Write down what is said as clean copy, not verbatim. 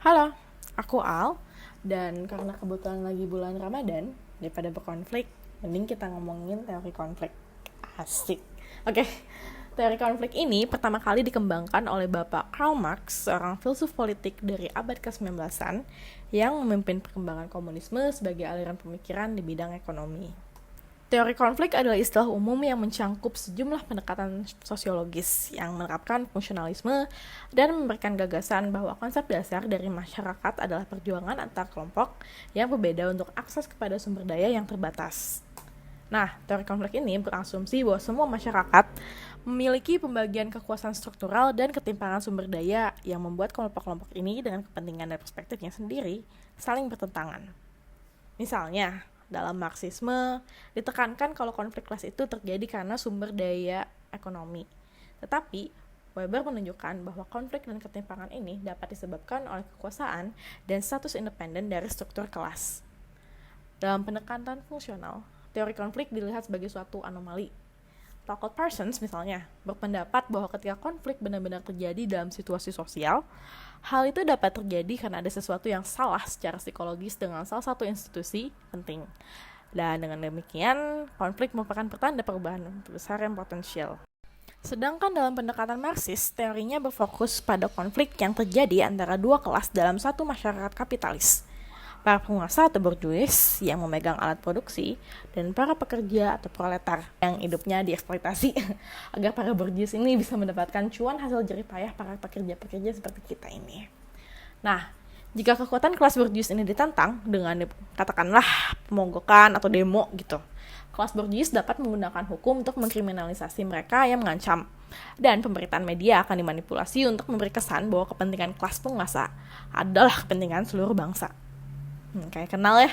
Halo, aku Al, dan karena kebetulan lagi bulan Ramadan, daripada berkonflik, mending kita ngomongin teori konflik. Asik. Oke, teori konflik ini pertama kali dikembangkan oleh Bapak Karl Marx, seorang filsuf politik dari abad ke-19an yang memimpin perkembangan komunisme sebagai aliran pemikiran di bidang ekonomi. Teori konflik adalah istilah umum yang mencangkup sejumlah pendekatan sosiologis yang menerapkan fungsionalisme dan memberikan gagasan bahwa konsep dasar dari masyarakat adalah perjuangan antar kelompok yang berbeda untuk akses kepada sumber daya yang terbatas. Nah, teori konflik ini berasumsi bahwa semua masyarakat memiliki pembagian kekuasaan struktural dan ketimpangan sumber daya yang membuat kelompok-kelompok ini dengan kepentingan dan perspektifnya sendiri saling bertentangan. Misalnya, dalam Marxisme, ditekankan kalau konflik kelas itu terjadi karena sumber daya ekonomi. Tetapi, Weber menunjukkan bahwa konflik dan ketimpangan ini dapat disebabkan oleh kekuasaan dan status independen dari struktur kelas. Dalam pendekatan fungsional, teori konflik dilihat sebagai suatu anomali. Tucker Parsons misalnya berpendapat bahwa ketika konflik benar-benar terjadi dalam situasi sosial, hal itu dapat terjadi karena ada sesuatu yang salah secara psikologis dengan salah satu institusi penting. Dan dengan demikian, konflik merupakan pertanda perubahan besar yang potensial. Sedangkan dalam pendekatan Marxis, teorinya berfokus pada konflik yang terjadi antara dua kelas dalam satu masyarakat kapitalis. Para penguasa atau borjuis yang memegang alat produksi, dan para pekerja atau proletar yang hidupnya dieksploitasi agar para borjuis ini bisa mendapatkan cuan hasil jerih payah para pekerja-pekerja seperti kita ini. Nah, jika kekuatan kelas borjuis ini ditantang dengan katakanlah pemogokan atau demo gitu, kelas borjuis dapat menggunakan hukum untuk mengkriminalisasi mereka yang mengancam, dan pemberitaan media akan dimanipulasi untuk memberi kesan bahwa kepentingan kelas penguasa adalah kepentingan seluruh bangsa. Kayak kenal ya.